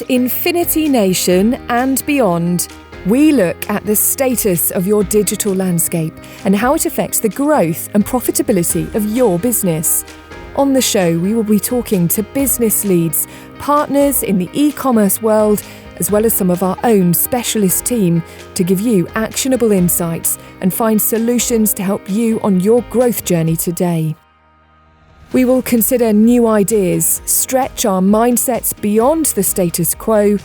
Infinity Nation and beyond, we look at the status of your digital landscape and how it affects the growth and profitability of your business. On the show, we will be talking to business leads, partners in the e-commerce world, as well as some of our own specialist team to give you actionable insights and find solutions to help you on your growth journey today. We will consider new ideas, stretch our mindsets beyond the status quo,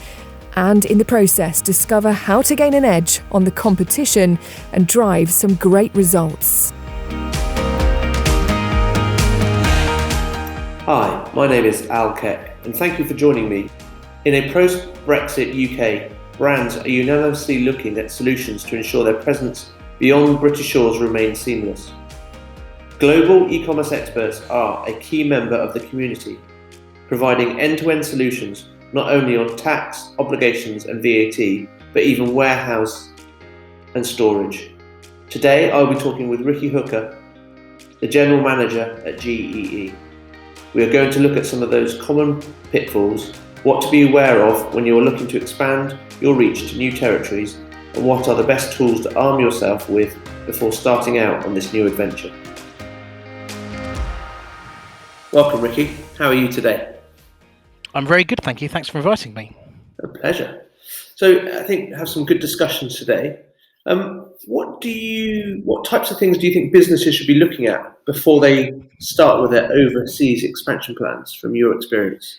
and in the process discover how to gain an edge on the competition and drive some great results. Hi, my name is Keck, and thank you for joining me. In a post-Brexit UK, brands are unanimously looking at solutions to ensure their presence beyond British shores remains seamless. Global e-commerce experts are a key member of the community, providing end-to-end solutions not only on tax, obligations and VAT, but even warehouse and storage. Today I'll be talking with Riki Hooker, the General Manager at GEE. We are going to look at some of those common pitfalls, what to be aware of when you're looking to expand your reach to new territories, and what are the best tools to arm yourself with before starting out on this new adventure. Welcome, Riki. How are you today? I'm very good, thank you. Thanks for inviting me. A pleasure. So I think we'll have some good discussions today. What types of things do you think businesses should be looking at before they start with their overseas expansion plans, from your experience?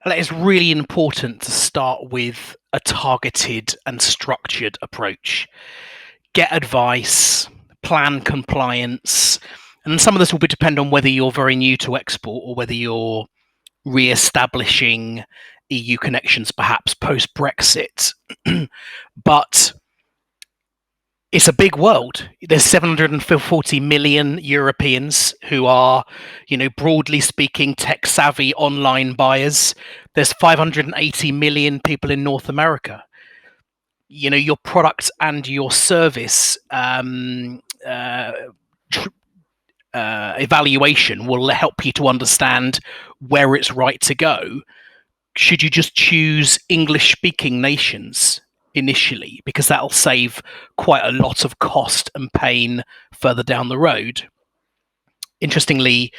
It's really important to start with a targeted and structured approach. Get advice, plan compliance, and some of this will depend on whether you're very new to export or whether you're re-establishing EU connections, perhaps post-Brexit. But it's a big world. There's 740 million Europeans who are, broadly speaking, tech-savvy online buyers. There's 580 million people in North America. Your product and your service evaluation will help you to understand where it's right to go. Should you just choose English-speaking nations initially, because that'll save quite a lot of cost and pain further down the road? Interestingly,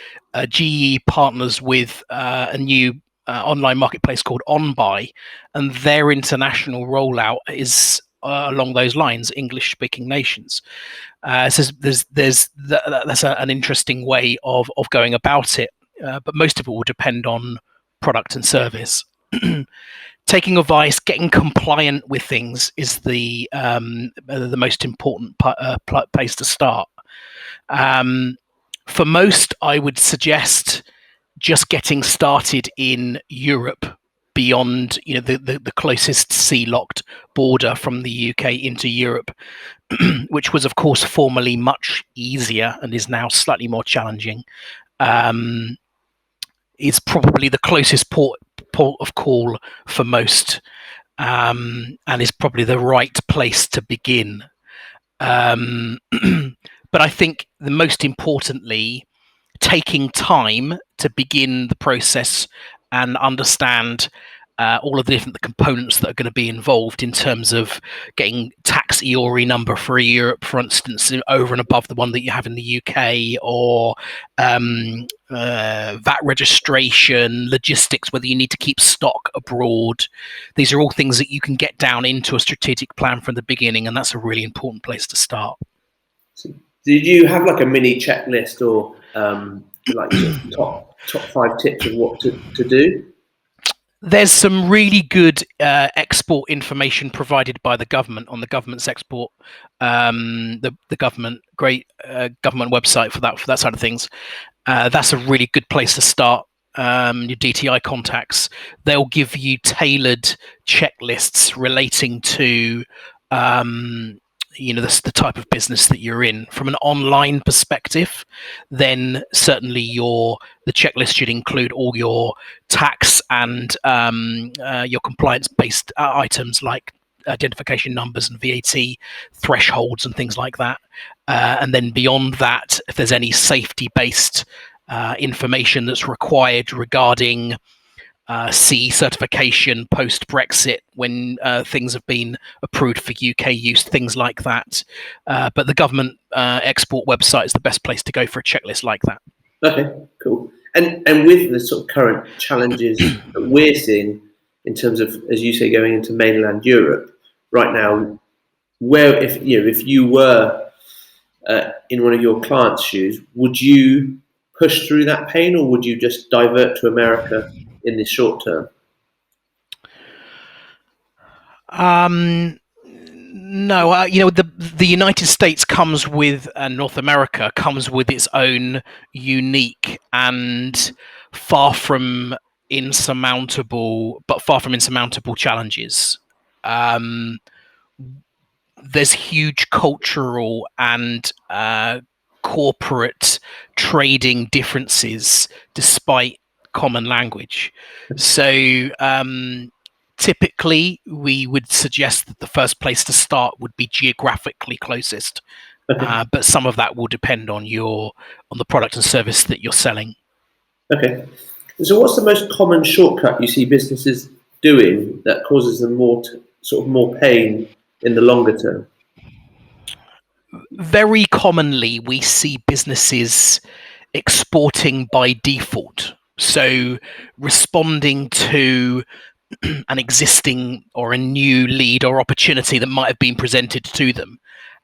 GE partners with a new online marketplace called OnBuy, and their international rollout is along those lines, English-speaking nations. So that's an interesting way of going about it, but most of it will depend on product and service. Taking advice, getting compliant with things is the most important place to start. For most, I would suggest just getting started in Europe, beyond the closest sea-locked border from the UK into Europe, which was of course formerly much easier and is now slightly more challenging. It's probably the closest port of call for most, and is probably the right place to begin. But I think the most importantly, taking time to begin the process and understand all of the different components that are going to be involved in terms of getting tax EORI number for Europe, for instance, over and above the one that you have in the UK, or VAT registration, logistics, whether you need to keep stock abroad. These are all things that you can get down into a strategic plan from the beginning, and that's a really important place to start. So did you have like a mini checklist or top 5 tips of what to do? There's some really good export information provided by the government on the government's export, the government government website for that side of things. That's a really good place to start. Your DTI contacts, they'll give you tailored checklists relating to the type of business that you're in. From an online perspective, then certainly the checklist should include all your tax and your compliance-based items like identification numbers and VAT thresholds and things like that. And then beyond that, if there's any safety-based information that's required regarding CE certification post Brexit when things have been approved for UK use, things like that. But the government export website is the best place to go for a checklist like that. Okay, cool. And with the sort of current challenges that we're seeing in terms of, as you say, going into mainland Europe right now, where if you were in one of your clients' shoes, would you push through that pain, or would you just divert to America in the short term? No, the United States comes with, and North America comes with its own unique and far from insurmountable challenges. There's huge cultural and corporate trading differences despite common language. So typically we would suggest that the first place to start would be geographically closest, but some of that will depend on the product and service that you're selling. Okay, so what's the most common shortcut you see businesses doing that causes them more pain in the longer term? Very commonly we see businesses exporting by default, so responding to an existing or a new lead or opportunity that might have been presented to them,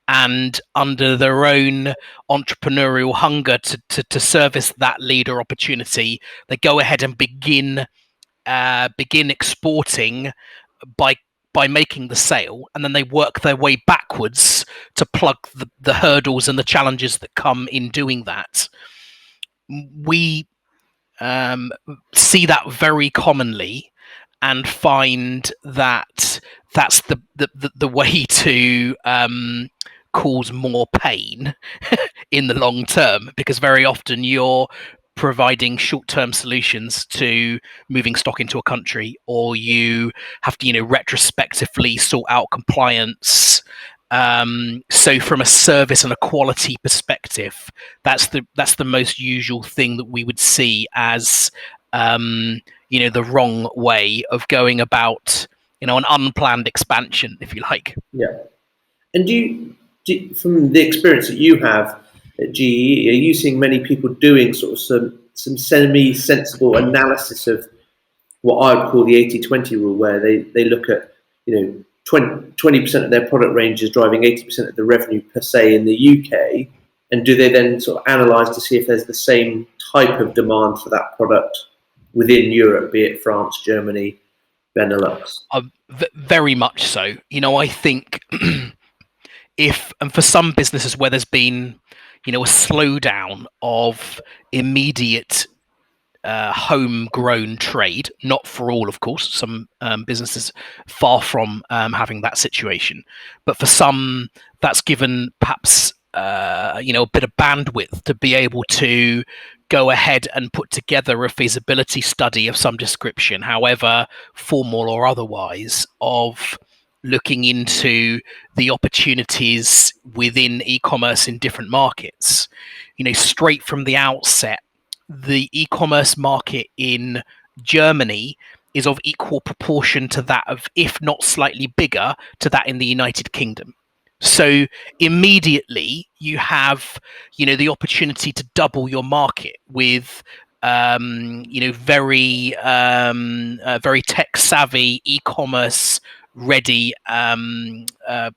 and under their own entrepreneurial hunger to service that lead or opportunity, they go ahead and begin exporting by making the sale, and then they work their way backwards to plug the hurdles and the challenges that come in doing that. We see that very commonly and find that that's the way to cause more pain in the long term, because very often you're providing short-term solutions to moving stock into a country, or you have to retrospectively sort out compliance. So from a service and a quality perspective, that's the most usual thing that we would see as the wrong way of going about an unplanned expansion, if you like. Yeah. And do you, from the experience that you have at GE, are you seeing many people doing sort of some semi-sensible analysis of what I would call the 80-20 rule, where they look at 20% of their product range is driving 80% of the revenue per se in the UK, and do they then sort of analyse to see if there's the same type of demand for that product within Europe, be it France, Germany, Benelux? Very much so. I think and for some businesses where there's been a slowdown of immediate homegrown trade, not for all, of course, some businesses far from having that situation, but for some that's given perhaps a bit of bandwidth to be able to go ahead and put together a feasibility study of some description, however formal or otherwise, of looking into the opportunities within e-commerce in different markets. Straight from the outset, the e-commerce market in Germany is of equal proportion to that of, if not slightly bigger, to that in the United Kingdom. So immediately you have, the opportunity to double your market with, very tech savvy e-commerce ready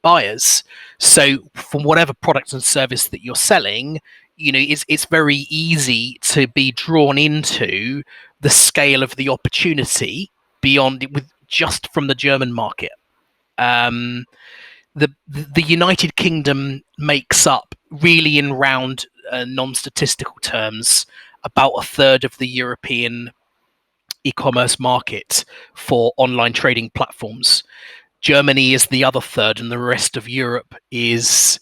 buyers. So from whatever product and service that you're selling, it's very easy to be drawn into the scale of the opportunity beyond it with just from the German market. The United Kingdom makes up, really in round non-statistical terms, about a third of the European e-commerce market for online trading platforms. Germany is the other third, and the rest of Europe is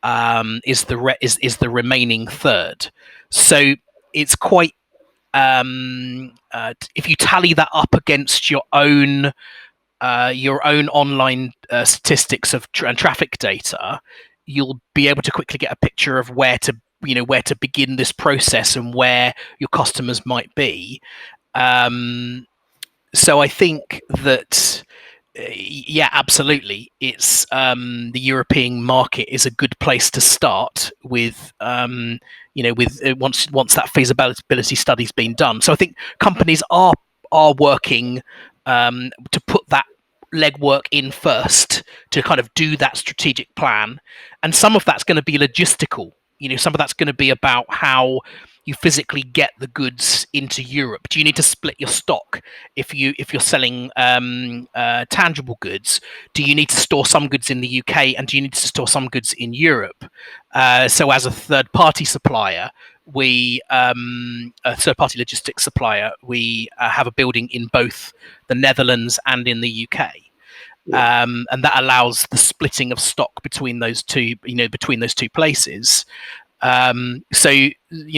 the remaining third. So it's quite if you tally that up against your own online statistics of and traffic data, you'll be able to quickly get a picture of where to begin this process and where your customers might be. So I think that yeah, absolutely. It's the European market is a good place to start with. With once that feasibility study's been done. So I think companies are working to put that legwork in first to kind of do that strategic plan, and some of that's going to be logistical. Some of that's going to be about how you physically get the goods into Europe. Do you need to split your stock if you're selling tangible goods? Do you need to store some goods in the UK and do you need to store some goods in Europe? So as a third party supplier, a third party logistics supplier, we have a building in both the Netherlands and in the UK. And that allows the splitting of stock between those two places. So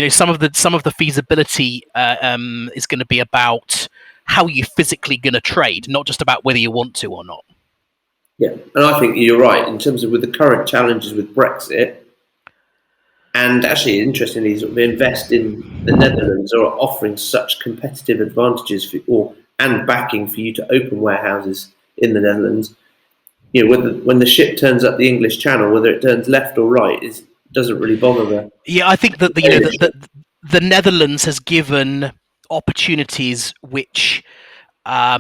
some of the feasibility is going to be about how you're physically going to trade, not just about whether you want to or not. Yeah, and I think you're right in terms of with the current challenges with Brexit, and actually interestingly, sort of Invest in the Netherlands are offering such competitive advantages and backing for you to open warehouses in the Netherlands. When the ship turns up the English Channel, whether it turns left or right doesn't really bother them. Yeah, I think that the Netherlands has given opportunities which are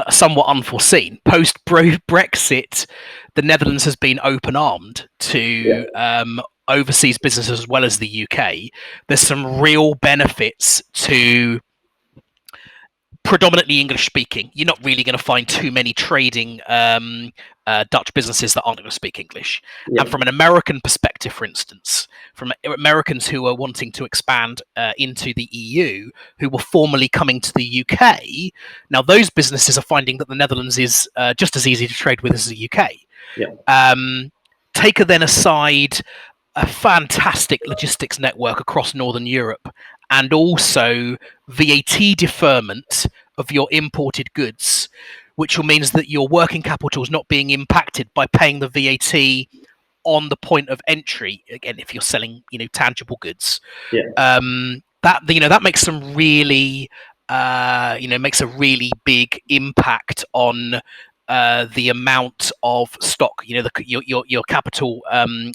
somewhat unforeseen. Post Brexit, the Netherlands has been open armed to overseas businesses as well as the UK. There's some real benefits to predominantly English speaking. You're not really going to find too many trading Dutch businesses that aren't going to speak English. And from an American perspective, for instance, from Americans who are wanting to expand into the EU, who were formerly coming to the UK, now those businesses are finding that the Netherlands is just as easy to trade with as the UK. Take then aside a fantastic logistics network across Northern Europe, and also VAT deferment of your imported goods, which means that your working capital is not being impacted by paying the VAT on the point of entry. Again, if you're selling, tangible goods, that makes some really, makes a really big impact on the amount of stock, your capital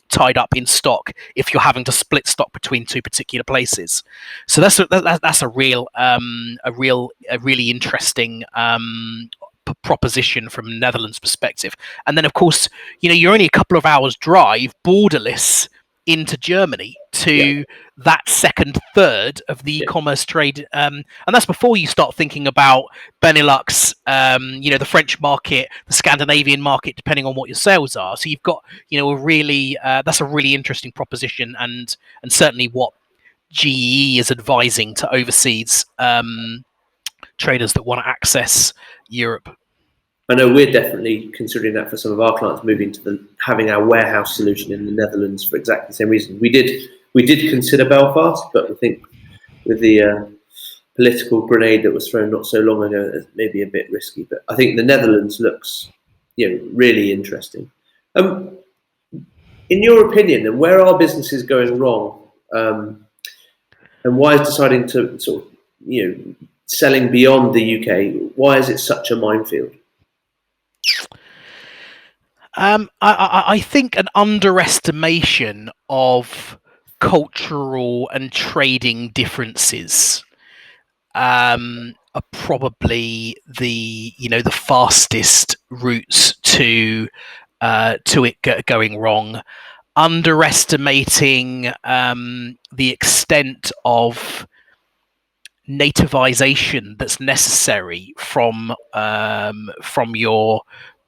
tied up in stock if you're having to split stock between two particular places. So that's a really interesting proposition from Netherlands perspective. And then of course, you're only a couple of hours drive borderless into Germany to that second third of the e-commerce trade, and that's before you start thinking about Benelux, the French market, the Scandinavian market, depending on what your sales are. So you've got that's a really interesting proposition, and certainly what GE is advising to overseas traders that want to access Europe. I know we're definitely considering that for some of our clients, moving to having our warehouse solution in the Netherlands for exactly the same reason. We did consider Belfast, but I think with the political grenade that was thrown not so long ago, it's maybe a bit risky. But I think the Netherlands looks, really interesting. In your opinion, and where are businesses going wrong, and why is deciding to sort of, selling beyond the UK? Why is it such a minefield? I think an underestimation of cultural and trading differences are probably the fastest routes to it going wrong. Underestimating the extent of nativization that's necessary from your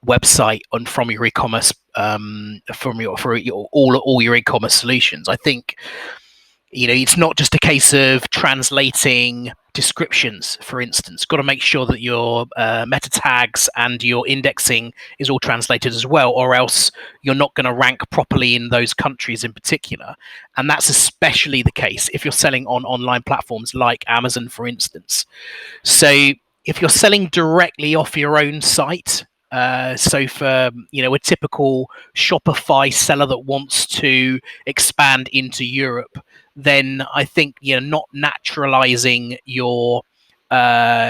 website and from your e-commerce, all your e-commerce solutions. I think it's not just a case of translating descriptions, for instance. Got to make sure that your meta tags and your indexing is all translated as well, or else you're not going to rank properly in those countries in particular. And that's especially the case if you're selling on online platforms like Amazon, for instance. So if you're selling directly off your own site, so for a typical Shopify seller that wants to expand into Europe, then I think not naturalizing your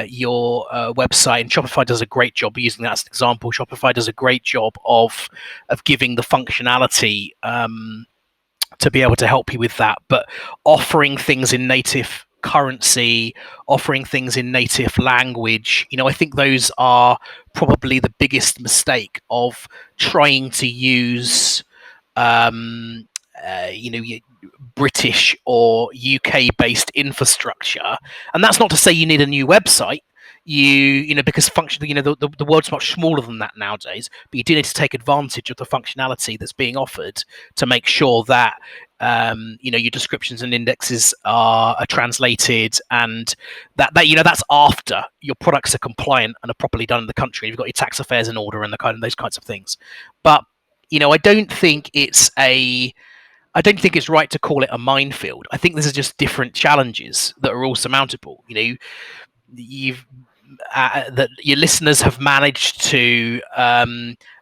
your website, and Shopify does a great job using that as an example. Shopify does a great job of giving the functionality to be able to help you with that, but offering things in native currency, offering things in native language, I think those are probably the biggest mistake of trying to use British or UK based infrastructure. And that's not to say you need a new website, because functionally, the world's much smaller than that nowadays, but you do need to take advantage of the functionality that's being offered to make sure that your descriptions and indexes are translated, and that's after your products are compliant and are properly done in the country. You've got your tax affairs in order and those kinds of things. But I don't think it's right to call it a minefield. I think this is just different challenges that are all surmountable. That your listeners have managed to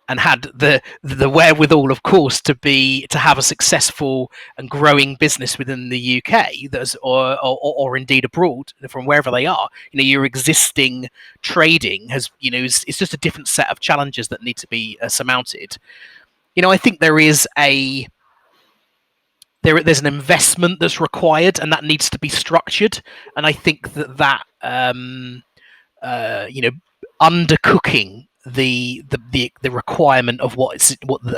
and had the wherewithal, of course, to have a successful and growing business within the UK, or indeed abroad from wherever they are. Your existing trading has, it's just a different set of challenges that need to be surmounted. I think there's an investment that's required, and that needs to be structured. And I think that undercooking the requirement of what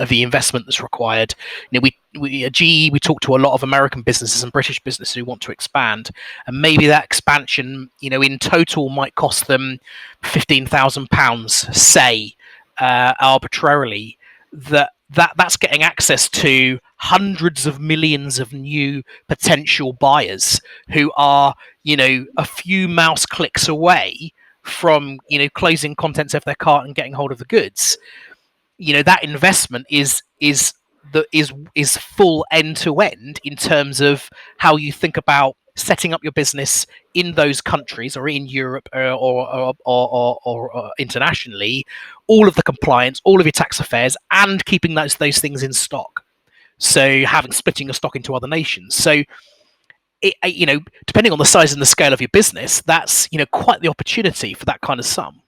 the investment that's required. We at GE, we talk to a lot of American businesses and British businesses who want to expand, and maybe that expansion, in total, might cost them £15,000, say, arbitrarily. That's getting access to hundreds of millions of new potential buyers who are, a few mouse clicks away from, closing contents of their cart and getting hold of the goods. That investment is full end to end in terms of how you think about setting up your business in those countries, or in Europe, or internationally, all of the compliance, all of your tax affairs, and keeping those things in stock. So splitting your stock into other nations. So depending on the size and the scale of your business, that's quite the opportunity for that kind of sum.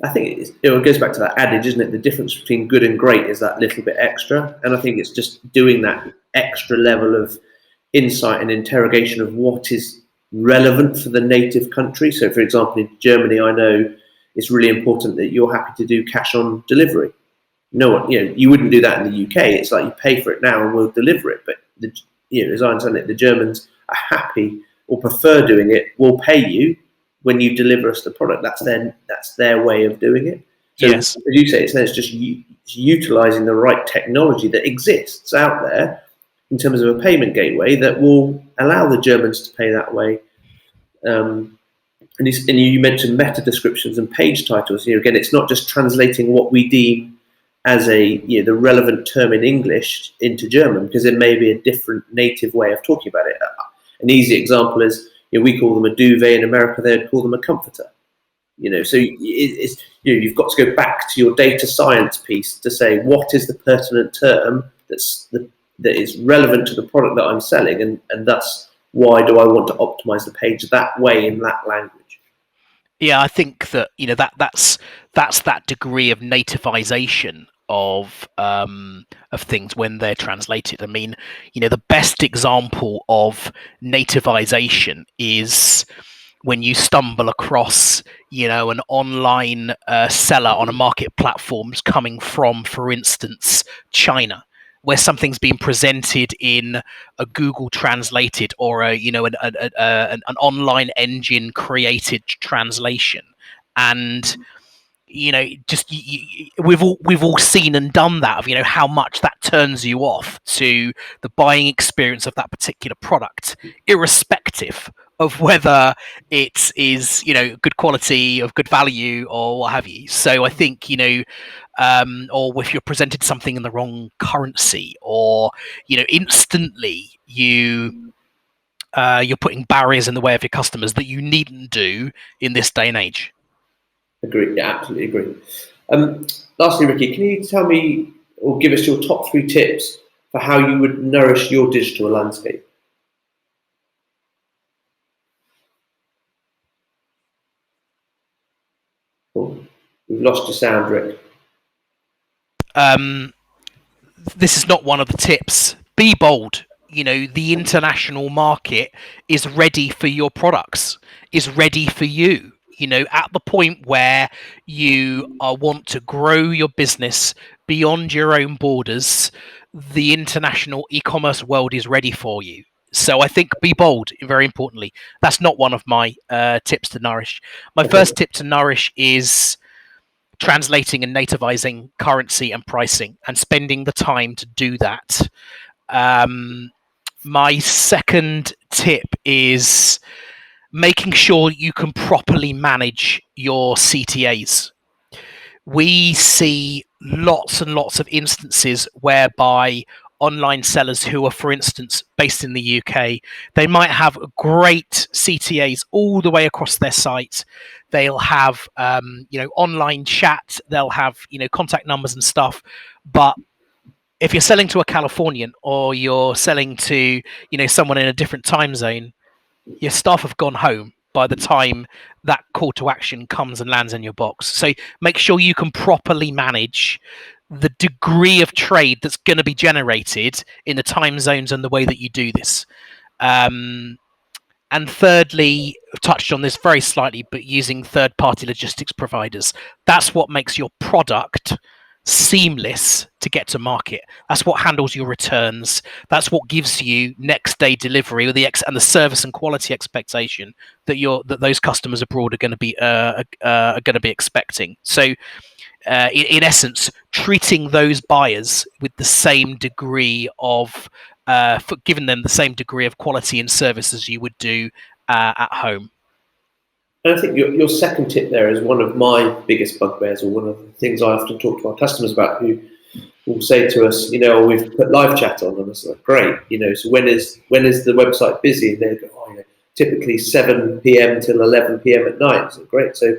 I think it goes back to that adage, isn't it? The difference between good and great is that little bit extra, and I think it's just doing that extra level of insight and interrogation of what is relevant for the native country. So, for example, in Germany, I know it's really important that you're happy to do cash on delivery. No one, you wouldn't do that in the UK. It's like you pay for it now and we'll deliver it. But as I understand it, the Germans are happy or prefer doing it. We'll pay you when you deliver us the product. That's their way of doing it. So, yes, as you say, it's just utilising the right technology that exists out there in terms of a payment gateway that will allow the Germans to pay that way. And you mentioned meta descriptions and page titles. Again, it's not just translating what we deem as the relevant term in English into German, because there may be a different native way of talking about it. An easy example is, we call them a duvet in America; they'd call them a comforter. So you've got to go back to your data science piece to say what is the pertinent term that is relevant to the product that I'm selling, and thus why do I want to optimize the page that way in that language? Yeah, I think that that's that degree of nativization of things when they're translated. I mean, the best example of nativization is when you stumble across, an online seller on a market platforms coming from, for instance, China, where something's been presented in a Google translated or an online engine created translation, and we've all seen and done that, of how much that turns you off to the buying experience of that particular product, irrespective of whether it is good quality, of good value, or what have you. So I think or if you're presented something in the wrong currency, or instantly you're putting barriers in the way of your customers that you needn't do in this day and age. Agree. Yeah, absolutely agree. Lastly, Riki, can you tell me or give us your top 3 tips for how you would nourish your digital landscape? We've lost your sound, Rick. This is not one of the tips. Be bold. The international market is ready for your products, is ready for you. At the point where you want to grow your business beyond your own borders, the international e-commerce world is ready for you. So I think be bold, very importantly. That's not one of my tips to Nourish. My first tip to Nourish is translating and nativizing currency and pricing and spending the time to do that. My second tip is making sure you can properly manage your CTAs. We see lots and lots of instances whereby online sellers who are, for instance, based in the UK, they might have great CTAs all the way across their site. They'll have, online chat. They'll have, contact numbers and stuff. But if you're selling to a Californian or you're selling to, someone in a different time zone, your staff have gone home by the time that call to action comes and lands in your box. So make sure you can properly manage the degree of trade that's going to be generated in the time zones and the way that you do this. And thirdly, I've touched on this very slightly, but using third-party logistics providers. That's what makes your product seamless to get to market. That's what handles your returns. That's what gives you next day delivery with and the service and quality expectation that those customers abroad are going to be expecting. So in essence, treating those buyers with the same degree of giving them the same degree of quality and service as you would do at home. And I think your second tip there is one of my biggest bugbears, or one of the things I often talk to our customers about, who will say to us, we've put live chat on, and it's like, great, so when is the website busy? And they go, typically 7 p.m. till 11 p.m. at night. So great. So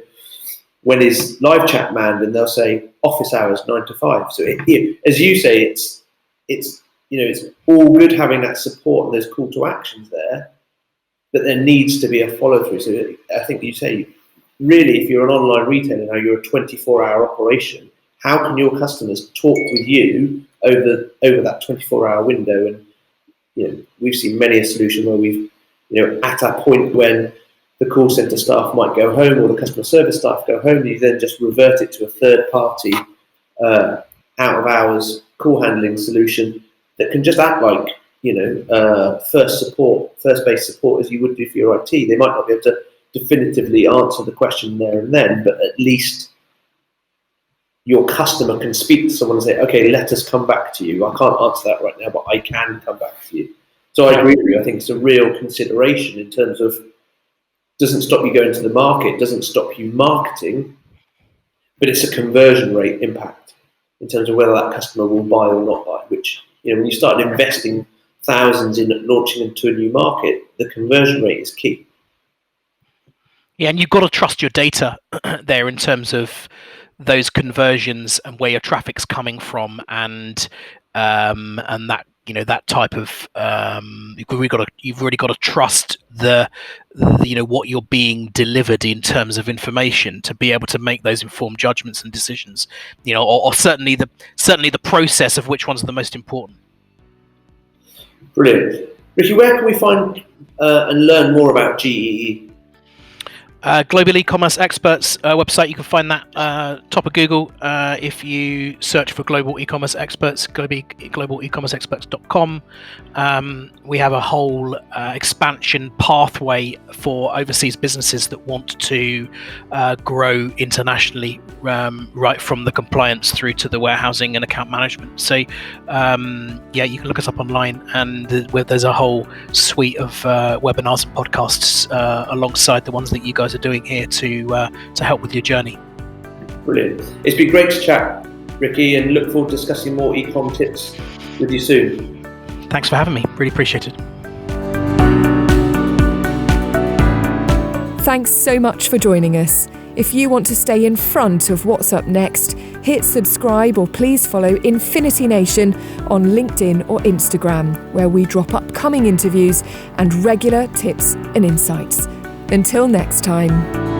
when is live chat manned? And they'll say office hours 9 to 5. So as you say, it's all good having that support and those call to actions there, but there needs to be a follow through. So I think you say, really, if you're an online retailer now, you're a 24-hour operation. How can your customers talk with you over that 24-hour window? And we've seen many a solution where we've at a point when the call center staff might go home or the customer service staff go home, you then just revert it to a third party out of hours call handling solution that can just act like first-based support as you would do for your IT. They might not be able to definitively answer the question there and then, but at least your customer can speak to someone and say, okay, let us come back to you. I can't answer that right now, but I can come back to you. So I agree with you. I think it's a real consideration in terms of, doesn't stop you going to the market, doesn't stop you marketing, but it's a conversion rate impact in terms of whether that customer will buy or not buy, which, when you start investing thousands in launching into a new market, the conversion rate is key. Yeah, and you've got to trust your data there in terms of those conversions and where your traffic's coming from, and that that type of you've really got to trust the what you're being delivered in terms of information to be able to make those informed judgments and decisions. Or certainly the process of which one's the most important. Brilliant. Riki, where can we find and learn more about GEE? Global e-commerce experts website. You can find that top of Google if you search for global e-commerce experts. globalecommerceexperts.com. We have a whole expansion pathway for overseas businesses that want to grow internationally, right from the compliance through to the warehousing and account management. So you can look us up online, and there's a whole suite of webinars and podcasts alongside the ones that you guys are doing here to help with your journey. Brilliant. It's been great to chat, Riki, and look forward to discussing more e-com tips with you soon. Thanks for having me. Really appreciate it. Thanks so much for joining us. If you want to stay in front of what's up next, hit subscribe or please follow Infinity Nation on LinkedIn or Instagram, where we drop upcoming interviews and regular tips and insights. Until next time.